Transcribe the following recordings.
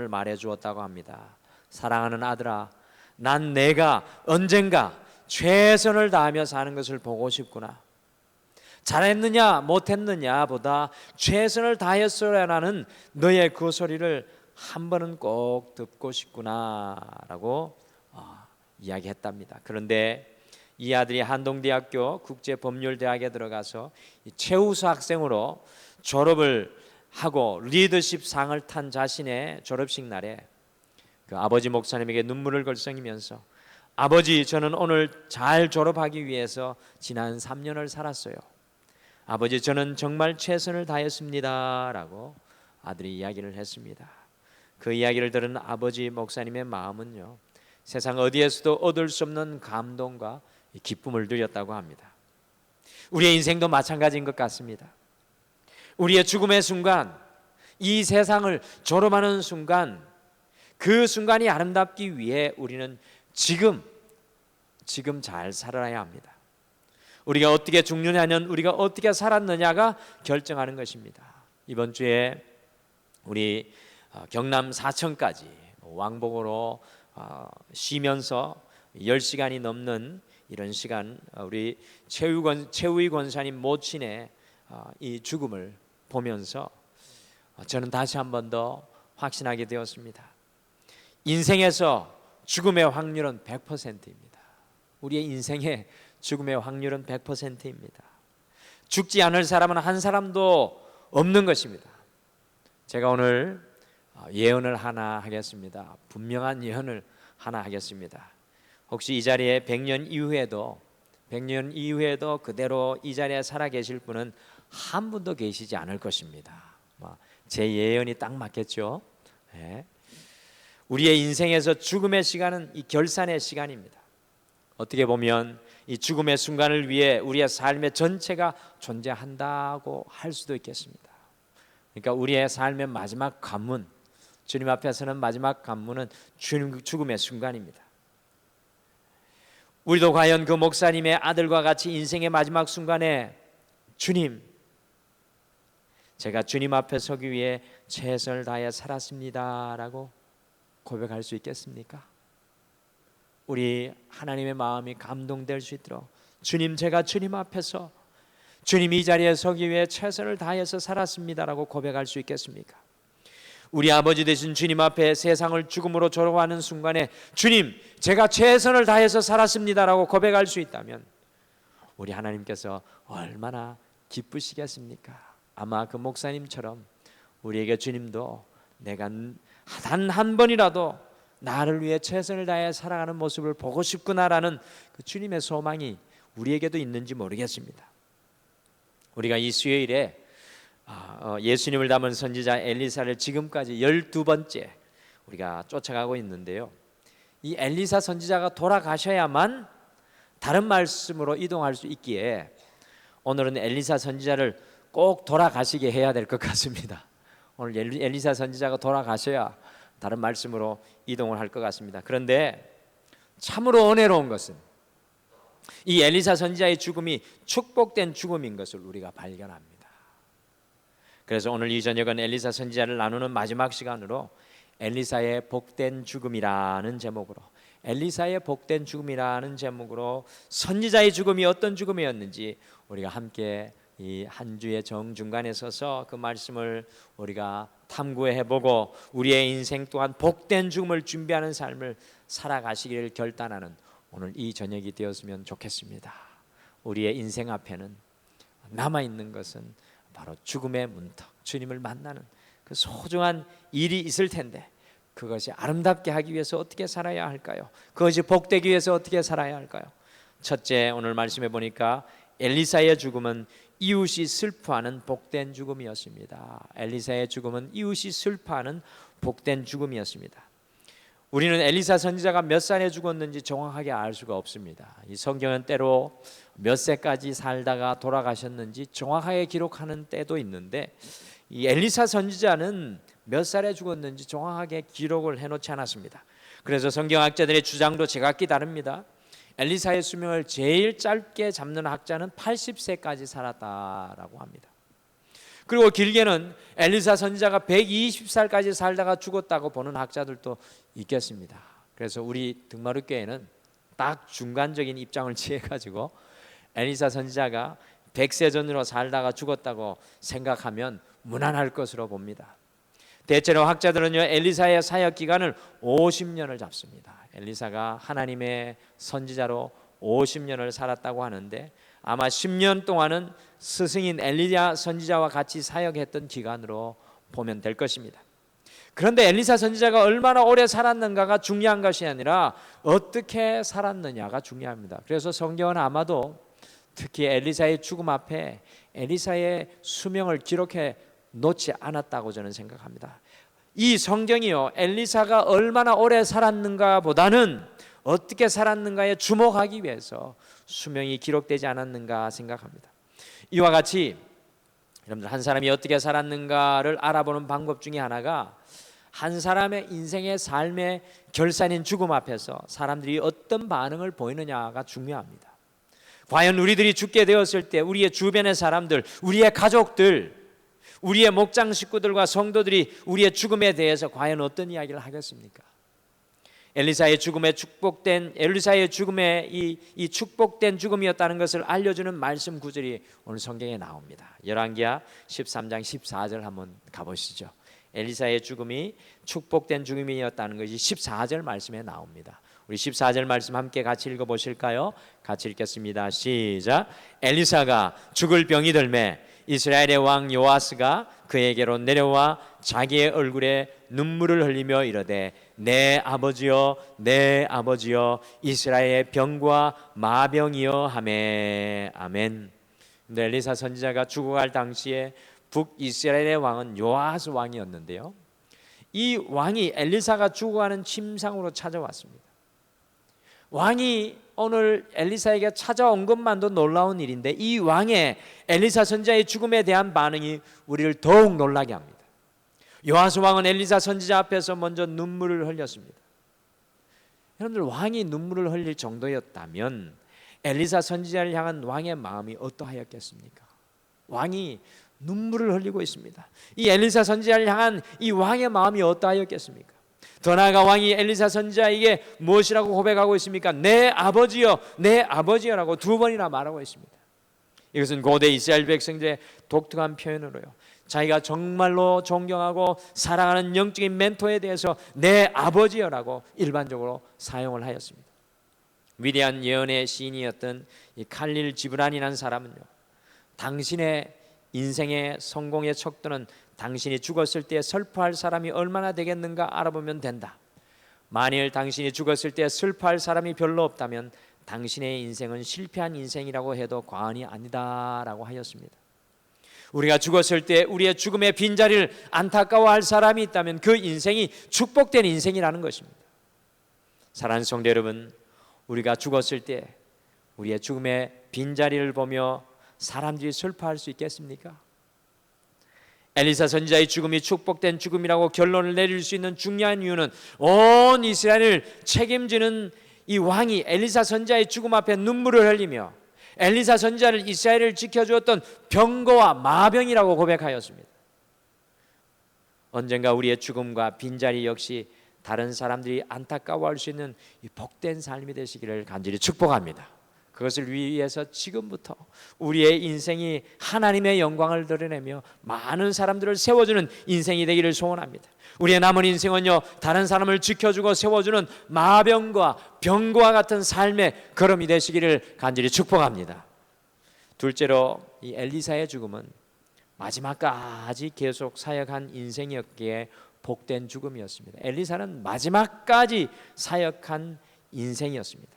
소원을 말해 주었다고 합니다. 사랑하는 아들아, 난 내가 언젠가 최선을 다하며 사는 것을 보고 싶구나. 잘했느냐 못했느냐 보다 최선을 다했어야라는 너의 그 소리를 한 번은 꼭 듣고 싶구나 라고 이야기했답니다. 그런데 이 아들이 한동대학교 국제법률대학에 들어가서 최우수 학생으로 졸업을 하고 리더십 상을 탄 자신의 졸업식 날에 그 아버지 목사님에게 눈물을 글썽이면서 아버지, 저는 오늘 잘 졸업하기 위해서 지난 3년을 살았어요. 아버지, 저는 정말 최선을 다했습니다 라고 아들이 이야기를 했습니다. 그 이야기를 들은 아버지 목사님의 마음은요, 세상 어디에서도 얻을 수 없는 감동과 기쁨을 누렸다고 합니다. 우리의 인생도 마찬가지인 것 같습니다. 우리의 죽음의 순간, 이 세상을 졸업하는 순간, 그 순간이 아름답기 위해 우리는 지금 잘 살아야 합니다. 우리가 어떻게 죽느냐는 우리가 어떻게 살았느냐가 결정하는 것입니다. 이번 주에 우리 경남 사천까지 왕복으로 쉬면서 10시간이 넘는 이런 시간, 우리 최우희 권사님 모친의 이 죽음을 보면서 저는 다시 한 번 더 확신하게 되었습니다. 인생에서 죽음의 확률은 100%입니다. 우리의 인생의 죽음의 확률은 100%입니다. 죽지 않을 사람은 한 사람도 없는 것입니다. 제가 오늘 예언을 하나 하겠습니다. 분명한 예언을 하나 하겠습니다. 혹시 이 자리에 100년 이후에도 그대로 이 자리에 살아 계실 분은 한 분도 계시지 않을 것입니다. 제 예언이 딱 맞겠죠? 네. 우리의 인생에서 죽음의 시간은 이 결산의 시간입니다. 어떻게 보면 이 죽음의 순간을 위해 우리의 삶의 전체가 존재한다고 할 수도 있겠습니다. 그러니까 우리의 삶의 마지막 관문, 주님 앞에서는 마지막 관문은 죽음의 순간입니다. 우리도 과연 그 목사님의 아들과 같이 인생의 마지막 순간에 주님, 제가 주님 앞에 서기 위해 최선을 다해 살았습니다 라고 고백할 수 있겠습니까? 우리 하나님의 마음이 감동될 수 있도록 주님, 제가 주님 앞에서 주님 이 자리에 서기 위해 최선을 다해서 살았습니다 라고 고백할 수 있겠습니까? 우리 아버지 되신 주님 앞에 세상을 죽음으로 졸업하는 순간에 주님, 제가 최선을 다해서 살았습니다 라고 고백할 수 있다면 우리 하나님께서 얼마나 기쁘시겠습니까? 아마 그 목사님처럼 우리에게 주님도 내가 단 한 번이라도 나를 위해 최선을 다해 살아가는 모습을 보고 싶구나라는 그 주님의 소망이 우리에게도 있는지 모르겠습니다. 우리가 이 수요일에 예수님을 담은 선지자 엘리사를 지금까지 12번째 우리가 쫓아가고 있는데요, 이 엘리사 선지자가 돌아가셔야만 다른 말씀으로 이동할 수 있기에 오늘은 엘리사 선지자를 꼭 돌아가시게 해야 될 것 같습니다. 오늘 엘리사 선지자가 돌아가셔야 다른 말씀으로 이동을 할 것 같습니다. 그런데 참으로 은혜로운 것은 이 엘리사 선지자의 죽음이 축복된 죽음인 것을 우리가 발견합니다. 그래서 오늘 이 저녁은 엘리사 선지자를 나누는 마지막 시간으로 엘리사의 복된 죽음이라는 제목으로, 엘리사의 복된 죽음이라는 제목으로 선지자의 죽음이 어떤 죽음이었는지 우리가 함께 이 한 주의 정중간에 서서 그 말씀을 우리가 탐구해보고 우리의 인생 또한 복된 죽음을 준비하는 삶을 살아가시기를 결단하는 오늘 이 저녁이 되었으면 좋겠습니다. 우리의 인생 앞에는 남아있는 것은 바로 죽음의 문턱, 주님을 만나는 그 소중한 일이 있을 텐데 그것이 아름답게 하기 위해서 어떻게 살아야 할까요? 그것이 복되기 위해서 어떻게 살아야 할까요? 첫째, 오늘 말씀해 보니까 엘리사의 죽음은 이웃이 슬퍼하는 복된 죽음이었습니다. 엘리사의 죽음은 이웃이 슬퍼하는 복된 죽음이었습니다. 우리는 엘리사 선지자가 몇 살에 죽었는지 정확하게 알 수가 없습니다. 이 성경은 때로 몇 세까지 살다가 돌아가셨는지 정확하게 기록하는 때도 있는데 이 엘리사 선지자는 몇 살에 죽었는지 정확하게 기록을 해놓지 않았습니다. 그래서 성경학자들의 주장도 제각기 다릅니다. 엘리사의 수명을 제일 짧게 잡는 학자는 80세까지 살았다라고 합니다. 그리고 길게는 엘리사 선지자가 120살까지 살다가 죽었다고 보는 학자들도 있겠습니다. 그래서 우리 등마루교회는 딱 중간적인 입장을 취해가지고 엘리사 선지자가 100세 전으로 살다가 죽었다고 생각하면 무난할 것으로 봅니다. 대체로 학자들은요, 엘리사의 사역 기간을 50년을 잡습니다. 엘리사가 하나님의 선지자로 50년을 살았다고 하는데 아마 10년 동안은 스승인 엘리야 선지자와 같이 사역했던 기간으로 보면 될 것입니다. 그런데 엘리사 선지자가 얼마나 오래 살았는가가 중요한 것이 아니라 어떻게 살았느냐가 중요합니다. 그래서 성경은 아마도 특히 엘리사의 죽음 앞에 엘리사의 수명을 기록해 놓지 않았다고 저는 생각합니다. 이 성경이요, 엘리사가 얼마나 오래 살았는가 보다는 어떻게 살았는가에 주목하기 위해서 수명이 기록되지 않았는가 생각합니다. 이와 같이 여러분들, 한 사람이 어떻게 살았는가를 알아보는 방법 중에 하나가 한 사람의 인생의 삶의 결산인 죽음 앞에서 사람들이 어떤 반응을 보이느냐가 중요합니다. 과연 우리들이 죽게 되었을 때 우리의 주변의 사람들, 우리의 가족들, 우리의 목장 식구들과 성도들이 우리의 죽음에 대해서 과연 어떤 이야기를 하겠습니까? 엘리사의 죽음에 이 축복된 죽음이었다는 것을 알려주는 말씀 구절이 오늘 성경에 나옵니다. 열왕기하 13장 14절 한번 가보시죠. 엘리사의 죽음이 축복된 죽음이었다는 것이 14절 말씀에 나옵니다. 우리 14절 말씀 함께 같이 읽어보실까요? 같이 읽겠습니다. 시작. 엘리사가 죽을 병이 들매 이스라엘의 왕 요아스가 그에게로 내려와 자기의 얼굴에 눈물을 흘리며 이르되 내 아버지여 내 아버지여 이스라엘의 병과 마병이여 하매. 아멘. 근데 엘리사 선지자가 죽어갈 당시에 북이스라엘의 왕은 요아스 왕이었는데요, 이 왕이 엘리사가 죽어가는 침상으로 찾아왔습니다. 왕이 오늘 엘리사에게 찾아온 것만도 놀라운 일인데 이 왕의 엘리사 선지자의 죽음에 대한 반응이 우리를 더욱 놀라게 합니다. 요아스 왕은 엘리사 선지자 앞에서 먼저 눈물을 흘렸습니다. 여러분들, 왕이 눈물을 흘릴 정도였다면 엘리사 선지자를 향한 왕의 마음이 어떠하였겠습니까? 왕이 눈물을 흘리고 있습니다. 이 엘리사 선지자를 향한 이 왕의 마음이 어떠하였겠습니까? 더 나아가 왕이 엘리사 선지자에게 무엇이라고 고백하고 있습니까? 내 아버지여 내 아버지여라고 두 번이나 말하고 있습니다. 이것은 고대 이스라엘 백성들의 독특한 표현으로요, 자기가 정말로 존경하고 사랑하는 영적인 멘토에 대해서 내 아버지여라고 일반적으로 사용을 하였습니다. 위대한 예언의 시인이었던 이 칼릴 지브란이라는 사람은요, 당신의 인생의 성공의 척도는 당신이 죽었을 때 슬퍼할 사람이 얼마나 되겠는가 알아보면 된다. 만일 당신이 죽었을 때 슬퍼할 사람이 별로 없다면 당신의 인생은 실패한 인생이라고 해도 과언이 아니다라고 하였습니다. 우리가 죽었을 때 우리의 죽음의 빈자리를 안타까워할 사람이 있다면 그 인생이 축복된 인생이라는 것입니다. 사랑하는 성도 여러분, 우리가 죽었을 때 우리의 죽음의 빈자리를 보며 사람들이 슬퍼할 수 있겠습니까? 엘리사 선지자의 죽음이 축복된 죽음이라고 결론을 내릴 수 있는 중요한 이유는 온 이스라엘을 책임지는 이 왕이 엘리사 선지자의 죽음 앞에 눈물을 흘리며 엘리사 선지자를 이스라엘을 지켜주었던 병거와 마병이라고 고백하였습니다. 언젠가 우리의 죽음과 빈자리 역시 다른 사람들이 안타까워할 수 있는 이 복된 삶이 되시기를 간절히 축복합니다. 그것을 위해서 지금부터 우리의 인생이 하나님의 영광을 드러내며 많은 사람들을 세워주는 인생이 되기를 소원합니다. 우리의 남은 인생은요, 다른 사람을 지켜주고 세워주는 마병과 병과 같은 삶의 걸음이 되시기를 간절히 축복합니다. 둘째로, 이 엘리사의 죽음은 마지막까지 계속 사역한 인생이었기에 복된 죽음이었습니다. 엘리사는 마지막까지 사역한 인생이었습니다.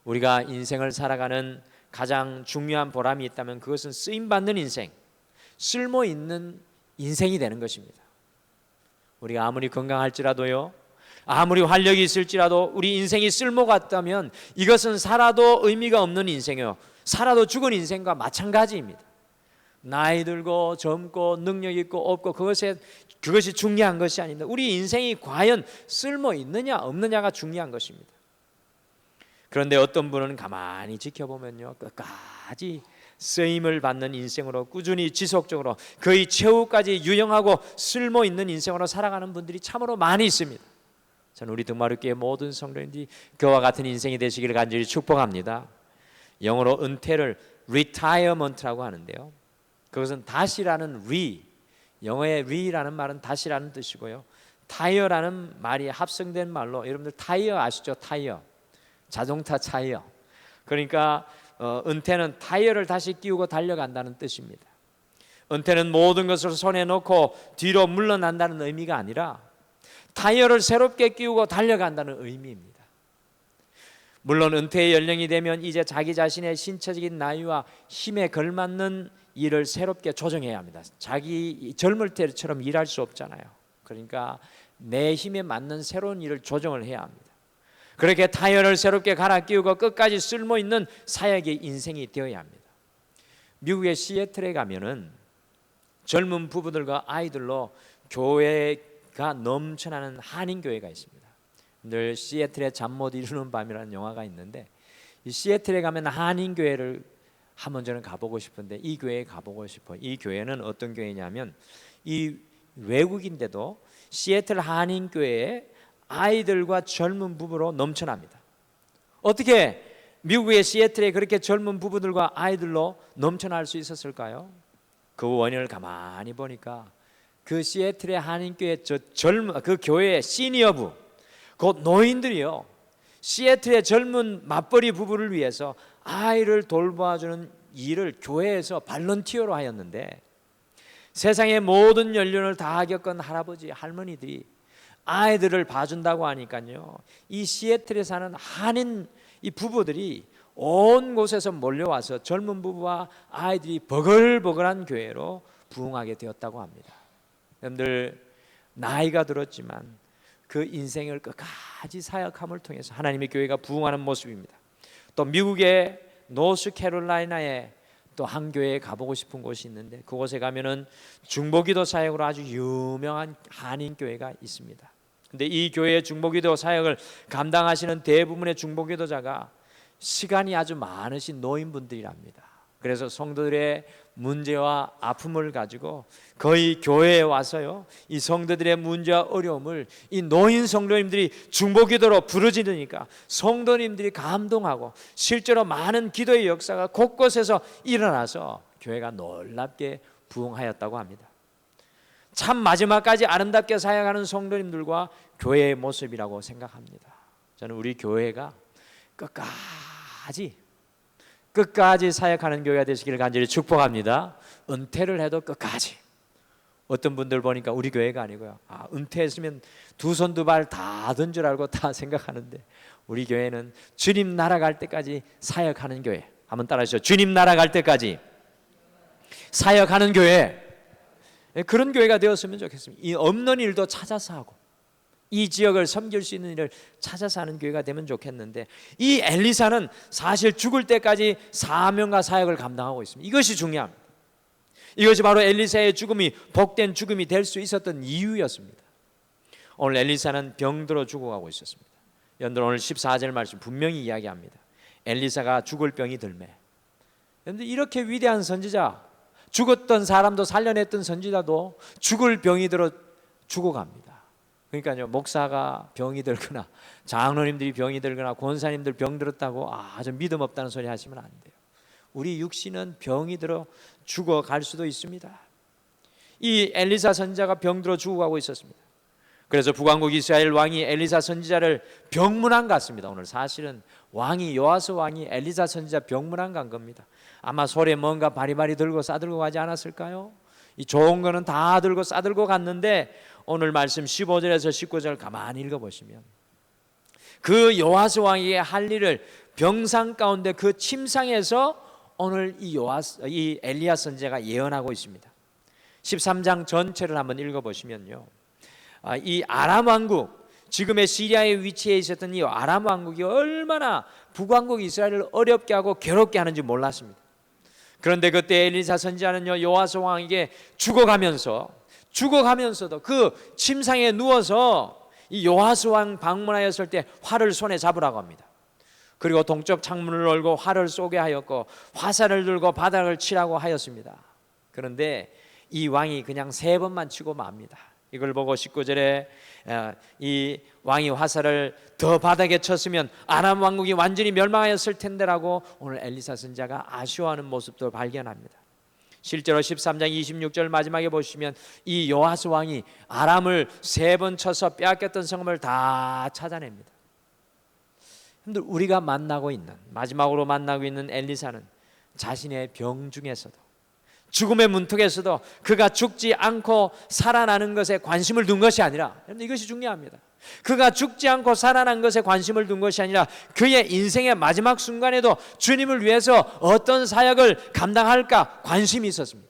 우리가 인생을 살아가는 가장 중요한 보람이 있다면 그것은 쓰임받는 인생, 쓸모있는 인생이 되는 것입니다. 우리가 아무리 건강할지라도요, 아무리 활력이 있을지라도 우리 인생이 쓸모가 없다면 이것은 살아도 의미가 없는 인생이요, 살아도 죽은 인생과 마찬가지입니다. 나이 들고 젊고 능력 있고 없고 그것이 중요한 것이 아닙니다. 우리 인생이 과연 쓸모 있느냐 없느냐가 중요한 것입니다. 그런데 어떤 분은 가만히 지켜보면요, 끝까지 쓰임을 받는 인생으로 꾸준히 지속적으로 거의 최후까지 유용하고 쓸모 있는 인생으로 살아가는 분들이 참으로 많이 있습니다. 저는 우리 등마루교회 모든 성도님들이 그와 같은 인생이 되시기를 간절히 축복합니다. 영어로 은퇴를 retirement라고 하는데요, 그것은 다시라는 영어의 re라는 말은 다시라는 뜻이고요, 타이어라는 말이 합성된 말로, 여러분들 타이어 아시죠? 타이어, 자동차 타이어. 그러니까 은퇴는 타이어를 다시 끼우고 달려간다는 뜻입니다. 은퇴는 모든 것을 손에 놓고 뒤로 물러난다는 의미가 아니라 타이어를 새롭게 끼우고 달려간다는 의미입니다. 물론 은퇴의 연령이 되면 이제 자기 자신의 신체적인 나이와 힘에 걸맞는 일을 새롭게 조정해야 합니다. 자기 젊을 때처럼 일할 수 없잖아요. 그러니까 내 힘에 맞는 새로운 일을 조정을 해야 합니다. 그렇게 타이어를 새롭게 갈아 끼우고 끝까지 쓸모있는 사역의 인생이 되어야 합니다. 미국의 시애틀에 가면은 젊은 부부들과 아이들로 교회가 넘쳐나는 한인교회가 있습니다. 늘 시애틀의 잠 못 이루는 밤이라는 영화가 있는데, 이 시애틀에 가면 한인교회를 한번 저는 가보고 싶은데 이 교회에 가보고 싶어요. 이 교회는 어떤 교회냐면, 이 외국인데도 시애틀 한인교회에 아이들과 젊은 부부로 넘쳐납니다. 어떻게 미국의 시애틀에 그렇게 젊은 부부들과 아이들로 넘쳐날 수 있었을까요? 그 원인을 가만히 보니까 그 시애틀의 한인교회 그 교회의 시니어부, 곧 노인들이요, 시애틀의 젊은 맞벌이 부부를 위해서 아이를 돌봐주는 일을 교회에서 발런티어로 하였는데, 세상의 모든 연륜을 다 겪은 할아버지 할머니들이 아이들을 봐준다고 하니까요, 이 시애틀에 사는 한인 이 부부들이 온 곳에서 몰려와서 젊은 부부와 아이들이 버글버글한 교회로 부흥하게 되었다고 합니다. 여러분들, 나이가 들었지만 그 인생을 끝까지 사역함을 통해서 하나님의 교회가 부흥하는 모습입니다. 또 미국의 노스캐롤라이나에 또 한 교회에 가보고 싶은 곳이 있는데, 그곳에 가면은 중보기도 사역으로 아주 유명한 한인교회가 있습니다. 근데 이 교회의 중보기도 사역을 감당하시는 대부분의 중보기도자가 시간이 아주 많으신 노인분들이랍니다. 그래서 성도들의 문제와 아픔을 가지고 거의 교회에 와서요, 이 성도들의 문제와 어려움을 이 노인 성도님들이 중보기도로 부르짖으니까 성도님들이 감동하고 실제로 많은 기도의 역사가 곳곳에서 일어나서 교회가 놀랍게 부흥하였다고 합니다. 참 마지막까지 아름답게 사역하는 성도님들과 교회의 모습이라고 생각합니다. 저는 우리 교회가 끝까지 사역하는 교회가 되시기를 간절히 축복합니다. 은퇴를 해도 끝까지. 어떤 분들 보니까 우리 교회가 아니고요, 은퇴했으면 두 손 두 발 다 든 줄 알고 다 생각하는데, 우리 교회는 주님 나라 갈 때까지 사역하는 교회. 한번 따라하시죠. 주님 나라 갈 때까지 사역하는 교회. 그런 교회가 되었으면 좋겠습니다. 이 없는 일도 찾아서 하고 이 지역을 섬길 수 있는 일을 찾아서 하는 교회가 되면 좋겠는데, 이 엘리사는 사실 죽을 때까지 사명과 사역을 감당하고 있습니다. 이것이 중요합니다. 이것이 바로 엘리사의 죽음이 복된 죽음이 될 수 있었던 이유였습니다. 오늘 엘리사는 병들어 죽어가고 있었습니다. 여러분들, 오늘 14절 말씀 분명히 이야기합니다. 엘리사가 죽을 병이 들매. 여러분들, 이렇게 위대한 선지자, 죽었던 사람도 살려냈던 선지자도 죽을 병이 들어 죽어갑니다. 그러니까요, 목사가 병이 들거나 장로님들이 병이 들거나 권사님들 병 들었다고 아주 믿음 없다는 소리 하시면 안 돼요. 우리 육신은 병이 들어 죽어갈 수도 있습니다. 이 엘리사 선지자가 병들어 죽어가고 있었습니다. 그래서 북왕국 이스라엘 왕이 엘리사 선지자를 병문안 갔습니다. 오늘 사실은 요아스 왕이 엘리사 선지자 병문안 간 겁니다. 아마 소래 뭔가 바리바리 들고 싸들고 가지 않았을까요? 이 좋은 거는 다 들고 싸들고 갔는데, 오늘 말씀 15절에서 19절 가만히 읽어보시면 그 요아스 왕에게 할 일을 병상 가운데 그 침상에서 오늘 이 엘리야 선지자가 예언하고 있습니다. 13장 전체를 한번 읽어보시면요, 이 아람 왕국, 지금의 시리아에 위치해 있었던 이 아람 왕국이 얼마나 북왕국 이스라엘을 어렵게 하고 괴롭게 하는지 몰랐습니다. 그런데 그때 엘리사 선지자는요, 요아스 왕에게 죽어가면서도 그 침상에 누워서 이 요아스 왕 방문하였을 때 활을 손에 잡으라고 합니다. 그리고 동쪽 창문을 열고 활을 쏘게 하였고 화살을 들고 바닥을 치라고 하였습니다. 그런데 이 왕이 그냥 3번만 치고 맙니다. 이걸 보고 19절에 이 왕이 화살을 더 바닥에 쳤으면 아람 왕국이 완전히 멸망하였을 텐데라고 오늘 엘리사 선지자가 아쉬워하는 모습도 발견합니다. 실제로 13장 26절 마지막에 보시면 이 요아스 왕이 아람을 3번 쳐서 빼앗겼던 성읍을 다 찾아냅니다. 우리가 마지막으로 만나고 있는 엘리사는 자신의 병 중에서도 죽음의 문턱에서도 그가 죽지 않고 살아나는 것에 관심을 둔 것이 아니라, 이것이 중요합니다. 그가 죽지 않고 살아난 것에 관심을 둔 것이 아니라 그의 인생의 마지막 순간에도 주님을 위해서 어떤 사역을 감당할까 관심이 있었습니다.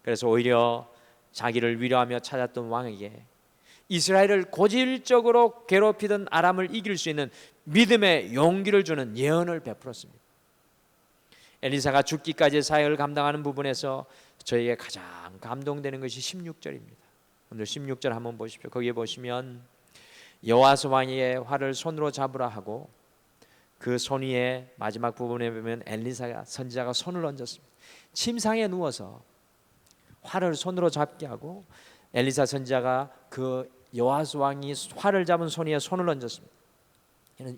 그래서 오히려 자기를 위로하며 찾았던 왕에게 이스라엘을 고질적으로 괴롭히던 아람을 이길 수 있는 믿음의 용기를 주는 예언을 베풀었습니다. 엘리사가 죽기까지의 사역을 감당하는 부분에서 저에게 가장 감동되는 것이 16절입니다. 오늘 16절 한번 보십시오. 거기에 보시면 여호와스 왕의 활을 손으로 잡으라 하고 그 손 위에 마지막 부분에 보면 엘리사가 선지자가 손을 얹었습니다. 침상에 누워서 활을 손으로 잡게 하고 엘리사 선지자가 그 여호와스 왕이 활을 잡은 손 위에 손을 얹었습니다.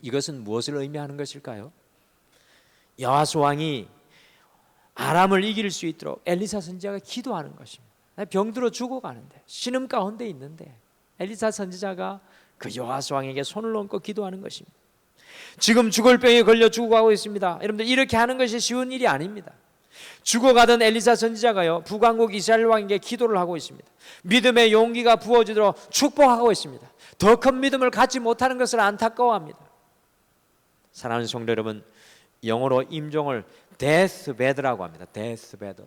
이것은 무엇을 의미하는 것일까요? 여호와스 왕이 아람을 이길 수 있도록 엘리사 선지자가 기도하는 것입니다. 병들어 죽어가는데 신음 가운데 있는데 엘리사 선지자가 그 여호와스 왕에게 손을 얹고 기도하는 것입니다. 지금 죽을 병에 걸려 죽어가고 있습니다. 여러분들 이렇게 하는 것이 쉬운 일이 아닙니다. 죽어가던 엘리사 선지자가요 북왕국 이스라엘 왕에게 기도를 하고 있습니다. 믿음의 용기가 부어지도록 축복하고 있습니다. 더 큰 믿음을 갖지 못하는 것을 안타까워합니다. 사랑하는 성도 여러분, 영어로 임종을 데스베드라고 합니다. 데스베드.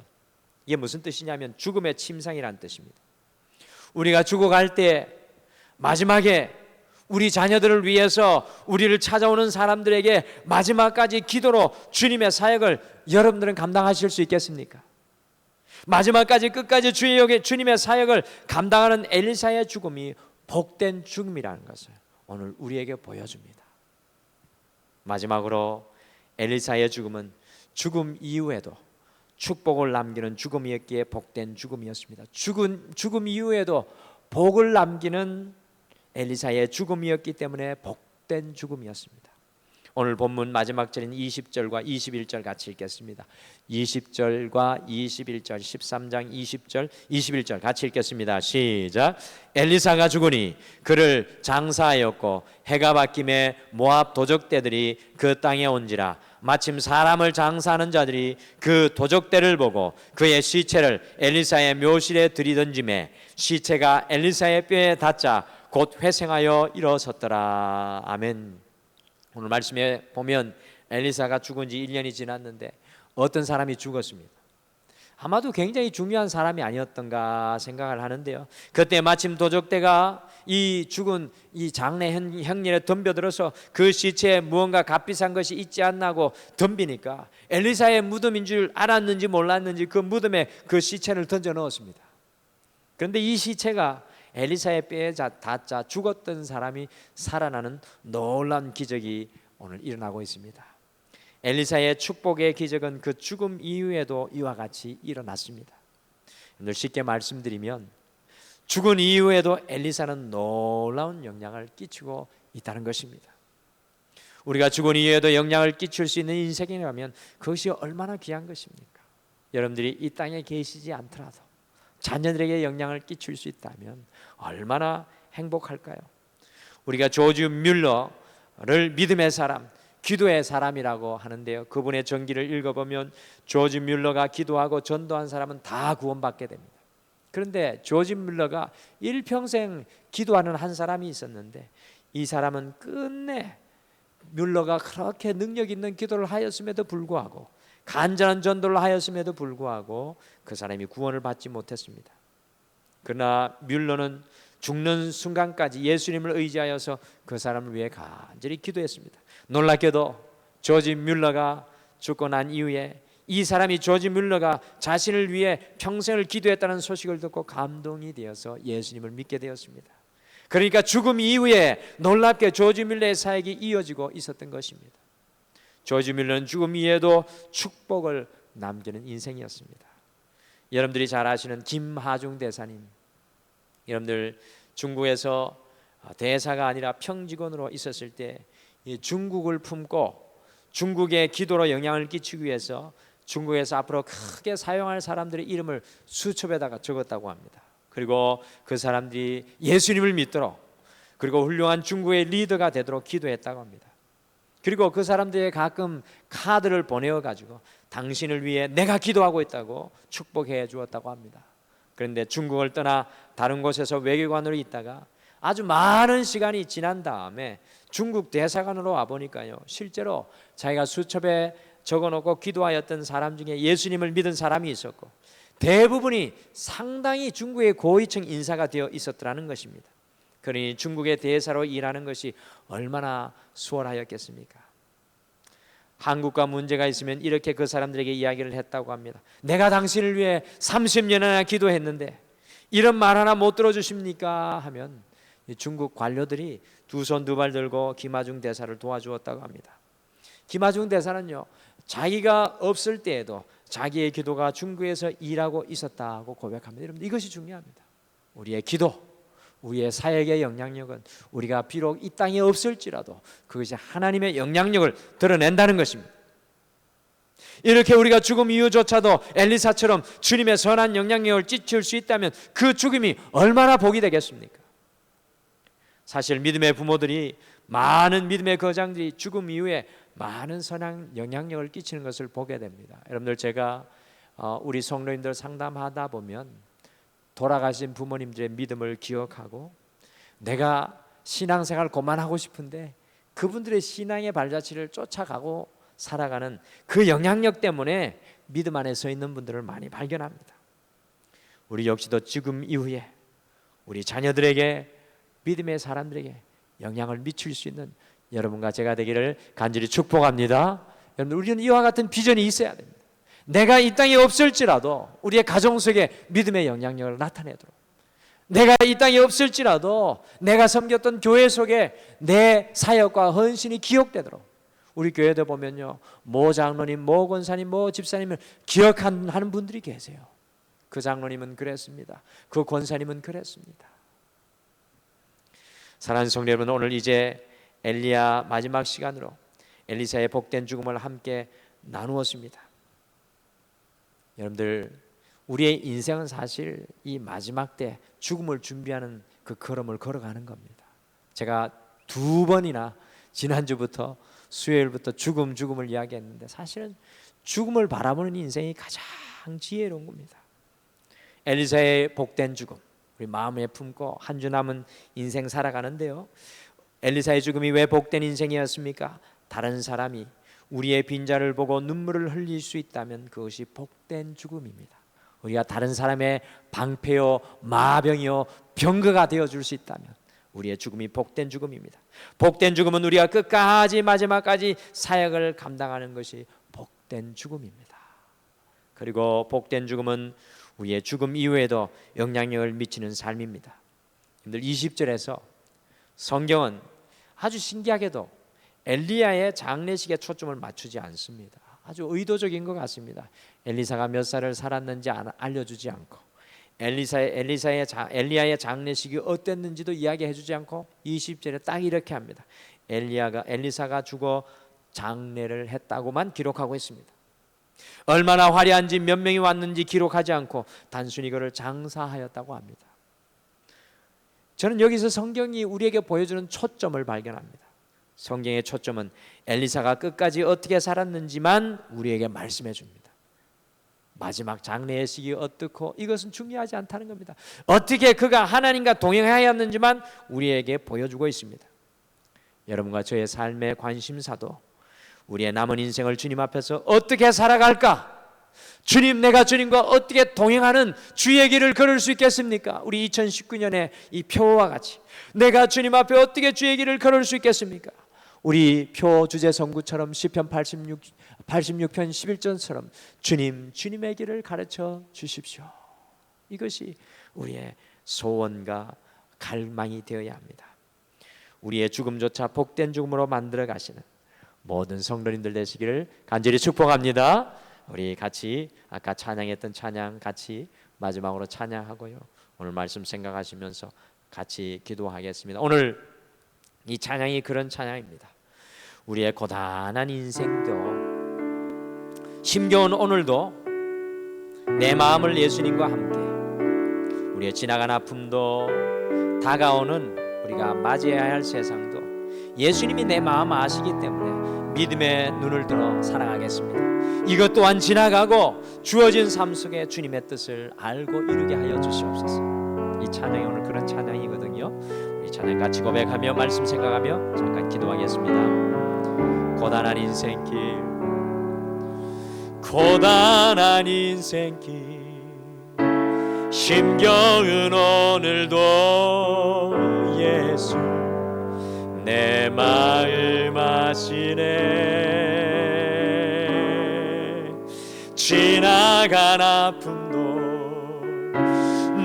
이게 무슨 뜻이냐면 죽음의 침상이라는 뜻입니다. 우리가 죽어갈 때 마지막에 우리 자녀들을 위해서 우리를 찾아오는 사람들에게 마지막까지 기도로 주님의 사역을 여러분들은 감당하실 수 있겠습니까? 마지막까지 끝까지 주님의 사역을 감당하는 엘리사의 죽음이 복된 죽음이라는 것을 오늘 우리에게 보여줍니다. 마지막으로 엘리사의 죽음은 죽음 이후에도 축복을 남기는 죽음이었기에 복된 죽음이었습니다. 죽음 이후에도 복을 남기는 엘리사의 죽음이었기 때문에 복된 죽음이었습니다. 오늘 본문 마지막 절인 20절과 21절 같이 읽겠습니다. 20절과 21절, 13장 20절, 21절 같이 읽겠습니다. 시작. 엘리사가 죽으니 그를 장사하였고 해가 바뀜에 모압 도적대들이 그 땅에 온지라. 마침 사람을 장사하는 자들이 그 도적대를 보고 그의 시체를 엘리사의 묘실에 들이던짐에 시체가 엘리사의 뼈에 닿자 곧 회생하여 일어섰더라. 아멘. 오늘 말씀에 보면 엘리사가 죽은 지 1년이 지났는데 어떤 사람이 죽었습니다. 아마도 굉장히 중요한 사람이 아니었던가 생각을 하는데요. 그때 마침 도적대가 이 죽은 이 장래 형님에 덤벼들어서 그 시체에 무언가 값비싼 것이 있지 않나고 덤비니까 엘리사의 무덤인 줄 알았는지 몰랐는지 그 무덤에 그 시체를 던져 넣었습니다. 그런데 이 시체가 엘리사의 뼈에 닿자 죽었던 사람이 살아나는 놀라운 기적이 오늘 일어나고 있습니다. 엘리사의 축복의 기적은 그 죽음 이후에도 이와 같이 일어났습니다. 오늘 쉽게 말씀드리면 죽은 이후에도 엘리사는 놀라운 영향을 끼치고 있다는 것입니다. 우리가 죽은 이후에도 영향을 끼칠 수 있는 인생이라면 그것이 얼마나 귀한 것입니까? 여러분들이 이 땅에 계시지 않더라도 자녀들에게 영향을 끼칠 수 있다면 얼마나 행복할까요? 우리가 조지 뮬러를 믿음의 사람, 기도의 사람이라고 하는데요. 그분의 전기를 읽어보면 조지 뮬러가 기도하고 전도한 사람은 다 구원받게 됩니다. 그런데 조지 뮬러가 일평생 기도하는 한 사람이 있었는데 이 사람은 끝내 뮬러가 그렇게 능력 있는 기도를 하였음에도 불구하고 간절한 전도를 하였음에도 불구하고 그 사람이 구원을 받지 못했습니다. 그러나 뮬러는 죽는 순간까지 예수님을 의지하여서 그 사람을 위해 간절히 기도했습니다. 놀랍게도 조지 뮬러가 죽고 난 이후에 이 사람이 조지 뮬러가 자신을 위해 평생을 기도했다는 소식을 듣고 감동이 되어서 예수님을 믿게 되었습니다. 그러니까 죽음 이후에 놀랍게 조지 밀러의 사역이 이어지고 있었던 것입니다. 조지 밀러는 죽음 이후에도 축복을 남기는 인생이었습니다. 여러분들이 잘 아시는 김하중 대사님, 여러분들 중국에서 대사가 아니라 평직원으로 있었을 때 중국을 품고 중국의 기도로 영향을 끼치기 위해서 중국에서 앞으로 크게 사용할 사람들의 이름을 수첩에다가 적었다고 합니다. 그리고 그 사람들이 예수님을 믿도록, 그리고 훌륭한 중국의 리더가 되도록 기도했다고 합니다. 그리고 그 사람들에게 가끔 카드를 보내어 가지고 당신을 위해 내가 기도하고 있다고 축복해 주었다고 합니다. 그런데 중국을 떠나 다른 곳에서 외교관으로 있다가 아주 많은 시간이 지난 다음에 중국 대사관으로 와보니까요, 실제로 자기가 수첩에 적어놓고 기도하였던 사람 중에 예수님을 믿은 사람이 있었고 대부분이 상당히 중국의 고위층 인사가 되어 있었더라는 것입니다. 그러니 중국의 대사로 일하는 것이 얼마나 수월하였겠습니까? 한국과 문제가 있으면 이렇게 그 사람들에게 이야기를 했다고 합니다. 내가 당신을 위해 30년이나 기도했는데 이런 말 하나 못 들어주십니까? 하면 중국 관료들이 두 손 두 발 들고 김하중 대사를 도와주었다고 합니다. 김하중 대사는요, 자기가 없을 때에도 자기의 기도가 중국에서 일하고 있었다고 고백합니다. 여러분, 이것이 중요합니다. 우리의 기도, 우리의 사역의 영향력은 우리가 비록 이 땅에 없을지라도 그것이 하나님의 영향력을 드러낸다는 것입니다. 이렇게 우리가 죽음 이후조차도 엘리사처럼 주님의 선한 영향력을 끼칠 수 있다면 그 죽음이 얼마나 복이 되겠습니까? 사실 믿음의 부모들이, 많은 믿음의 거장들이 죽음 이후에 많은 선한 영향력을 끼치는 것을 보게 됩니다. 여러분들, 제가 우리 성도님들 상담하다 보면 돌아가신 부모님들의 믿음을 기억하고 내가 신앙생활 그만하고 싶은데 그분들의 신앙의 발자취를 쫓아가고 살아가는 그 영향력 때문에 믿음 안에 서 있는 분들을 많이 발견합니다. 우리 역시도 죽음 이후에 우리 자녀들에게, 믿음의 사람들에게 영향을 미칠 수 있는 여러분과 제가 되기를 간절히 축복합니다. 여러분, 우리는 이와 같은 비전이 있어야 됩니다. 내가 이 땅에 없을지라도 우리의 가정 속에 믿음의 영향력을 나타내도록, 내가 이 땅에 없을지라도 내가 섬겼던 교회 속에 내 사역과 헌신이 기억되도록, 우리 교회도 보면요, 모 장로님, 모 권사님, 모 집사님을 기억하는 분들이 계세요. 그 장로님은 그랬습니다. 그 권사님은 그랬습니다. 사랑하는 성도 여러분, 오늘 이제 엘리야 마지막 시간으로 엘리사의 복된 죽음을 함께 나누었습니다. 여러분들, 우리의 인생은 사실 이 마지막 때 죽음을 준비하는 그 걸음을 걸어가는 겁니다. 제가 두 번이나 지난주부터 수요일부터 죽음을 이야기했는데 사실은 죽음을 바라보는 인생이 가장 지혜로운 겁니다. 엘리사의 복된 죽음, 우리 마음에 품고 한 주 남은 인생 살아가는데요, 엘리사의 죽음이 왜 복된 인생이었습니까? 다른 사람이 우리의 빈자를 보고 눈물을 흘릴 수 있다면 그것이 복된 죽음입니다. 우리가 다른 사람의 방패요, 마병이요, 병거가 되어줄 수 있다면 우리의 죽음이 복된 죽음입니다. 복된 죽음은 우리가 끝까지, 마지막까지 사역을 감당하는 것이 복된 죽음입니다. 그리고 복된 죽음은 우리의 죽음 이후에도 영향력을 미치는 삶입니다. 여러분들, 20절에서 성경은 아주 신기하게도 엘리야의 장례식에 초점을 맞추지 않습니다. 아주 의도적인 것 같습니다. 엘리사가 몇 살을 살았는지 알려주지 않고, 엘리야의 장례식이 어땠는지도 이야기해주지 않고 20절에 딱 이렇게 합니다. 엘리사가 죽어 장례를 했다고만 기록하고 있습니다. 얼마나 화려한지, 몇 명이 왔는지 기록하지 않고 단순히 그를 장사하였다고 합니다. 저는 여기서 성경이 우리에게 보여주는 초점을 발견합니다. 성경의 초점은 엘리사가 끝까지 어떻게 살았는지만 우리에게 말씀해 줍니다. 마지막 장례의 시기 어떻고, 이것은 중요하지 않다는 겁니다. 어떻게 그가 하나님과 동행하였는지만 우리에게 보여주고 있습니다. 여러분과 저의 삶의 관심사도 우리의 남은 인생을 주님 앞에서 어떻게 살아갈까? 주님, 내가 주님과 어떻게 동행하는 주의 길을 걸을 수 있겠습니까? 우리 2019년에 이 표와 같이 내가 주님 앞에 어떻게 주의 길을 걸을 수 있겠습니까? 우리 표 주제 선구처럼 시편 86편 11절처럼 주님의 길을 가르쳐 주십시오. 이것이 우리의 소원과 갈망이 되어야 합니다. 우리의 죽음조차 복된 죽음으로 만들어 가시는 모든 성도님들 되시기를 간절히 축복합니다. 우리 같이 아까 찬양했던 찬양 같이 마지막으로 찬양하고요, 오늘 말씀 생각하시면서 같이 기도하겠습니다. 오늘 이 찬양이 그런 찬양입니다. 우리의 고단한 인생도, 힘겨운 오늘도 내 마음을 예수님과 함께, 우리의 지나간 아픔도, 다가오는 우리가 맞이해야 할 세상도 예수님이 내 마음 아시기 때문에 믿음의 눈을 들어 사랑하겠습니다. 이것 또한 지나가고 주어진 삶 속에 주님의 뜻을 알고 이루게 하여 주시옵소서. 이 찬양이 오늘 그런 찬양이거든요. 우리 찬양 같이 고백하며 말씀 생각하며 잠깐 기도하겠습니다. 고단한 인생길, 고단한 인생길, 힘겨운 오늘도 예수 내 마음 아시네. 지나간 아픔도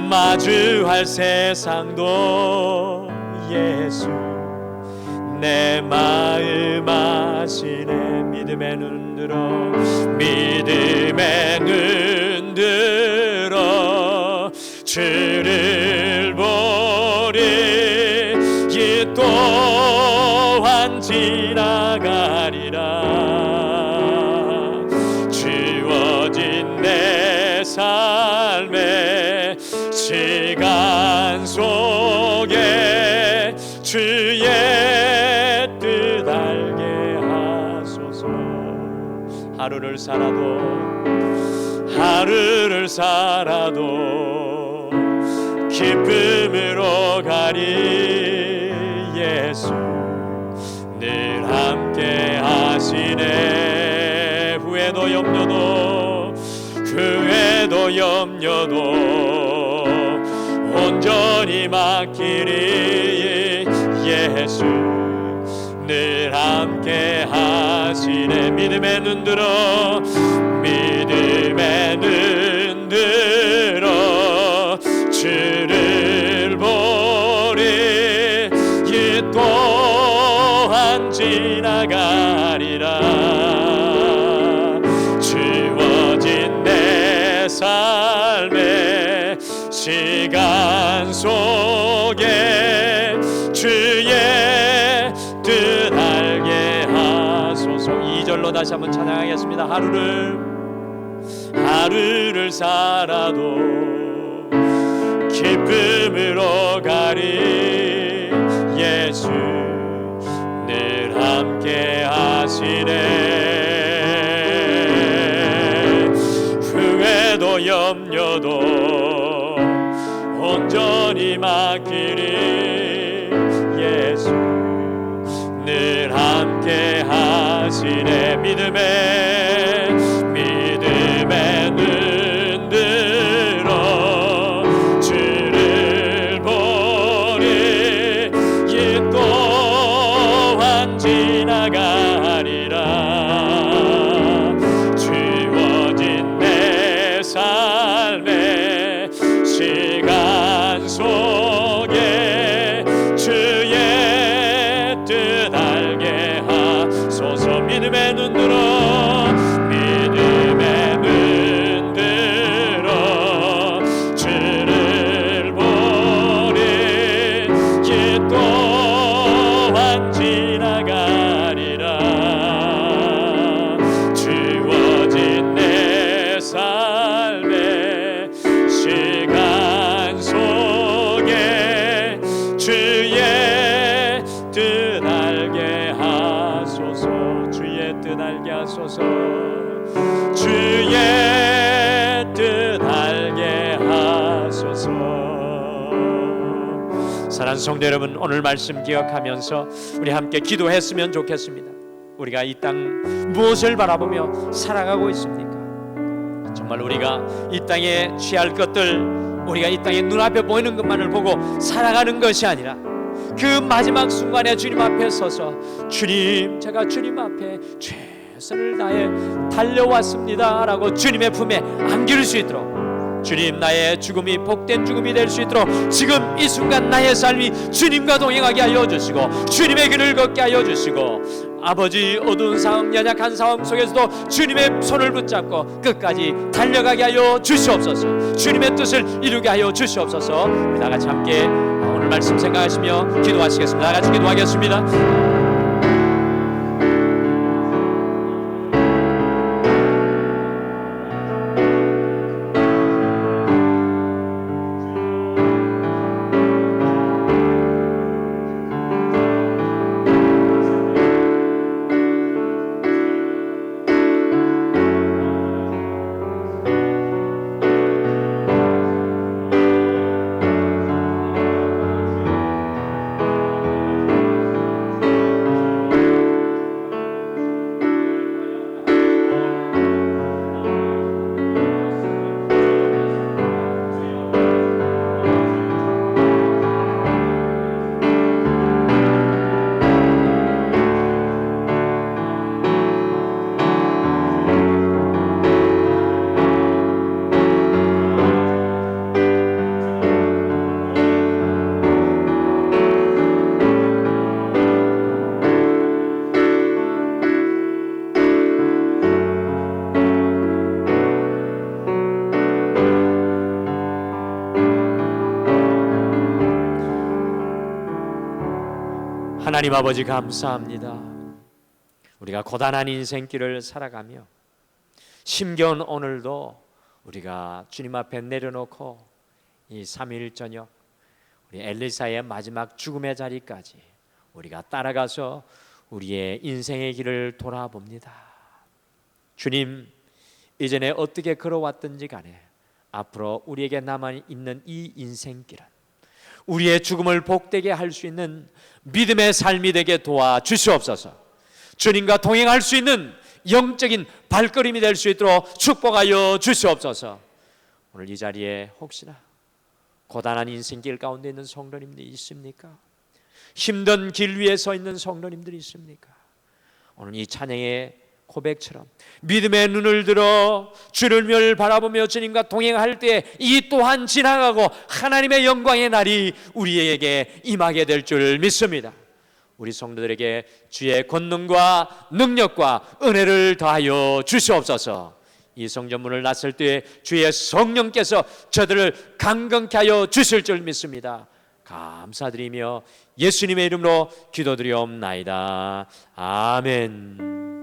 마주할 세상도 예수 내 마음 아시네. 믿음의 눈 들어, 믿음의 눈 들어 주를 보리. 이 또한 지나가리라. 주어진 내 삶의 시간 속에 주의 뜻 알게 하소서. 하루를 살아도 기쁨으로 가리. 예수 늘 함께 하시네. 후회도 염려도 온전히 맡기리. 예수 늘 함께 하시네. 믿음의 눈 들어, 믿음의 눈 들어 주를 보리. 이 또한 지나가리라. 주어진 내 삶의 시간 속에 주의 뜻 알게 하소서. 2절로 다시 한번 찬양하겠습니다. 하루를 살아도 기쁨으로 가리. 예수 늘 함께 하시네. 후회도 염려도 온전히 맡기리. 예수 늘 함께 하시네. 믿음의 눈 들어 주를 보리. 이 또한 지나가리라. 주어진 내 삶의 시간 속에 주의 뜻 알게 하소서. 믿음의 눈 들어, 믿음의 눈 들어 주를 보리. 이 또한 지나가리라. 주어진 내 삶의 시간 속에 주의 뜻 알게 하소서. 주의 뜻 알게 하소서. 주의 뜻 알게 하소서. 사랑하는 성도 여러분, 오늘 말씀 기억하면서 우리 함께 기도했으면 좋겠습니다. 우리가 이 땅 무엇을 바라보며 살아가고 있습니까? 정말 우리가 이 땅에 취할 것들, 우리가 이 땅에 눈앞에 보이는 것만을 보고 살아가는 것이 아니라 그 마지막 순간에 주님 앞에 서서, 주님, 제가 주님 앞에 최선을 다해 달려왔습니다 라고 주님의 품에 안길 수 있도록 주님, 나의 죽음이 복된 죽음이 될 수 있도록 지금 이 순간 나의 삶이 주님과 동행하게 하여 주시고 주님의 길을 걷게 하여 주시고, 아버지, 어두운 상황, 연약한 상황 속에서도 주님의 손을 붙잡고 끝까지 달려가게 하여 주시옵소서. 주님의 뜻을 이루게 하여 주시옵소서. 우리 다 같이 함께 오늘 말씀 생각하시며 기도하시겠습니다. 다 같이 기도하겠습니다. 하나님 아버지, 감사합니다. 우리가 고단한 인생길을 살아가며 힘겨운 오늘도 우리가 주님 앞에 내려놓고 이 3일 저녁 우리 엘리사의 마지막 죽음의 자리까지 우리가 따라가서 우리의 인생의 길을 돌아봅니다. 주님, 이전에 어떻게 걸어왔든지 간에 앞으로 우리에게 남아있는 이 인생길은 우리의 죽음을 복되게 할 수 있는 믿음의 삶이 되게 도와주시옵소서. 주님과 동행할 수 있는 영적인 발걸음이 될 수 있도록 축복하여 주시옵소서. 오늘 이 자리에 혹시나 고단한 인생길 가운데 있는 성도님들이 있습니까? 힘든 길 위에 서 있는 성도님들이 있습니까? 오늘 이 찬양의 고백처럼 믿음의 눈을 들어 주를 바라보며 주님과 동행할 때 이 또한 지나가고 하나님의 영광의 날이 우리에게 임하게 될 줄 믿습니다. 우리 성도들에게 주의 권능과 능력과 은혜를 더하여 주시옵소서. 이 성전문을 나설 때 주의 성령께서 저들을 강건케 하여 주실 줄 믿습니다. 감사드리며 예수님의 이름으로 기도드리옵나이다. 아멘.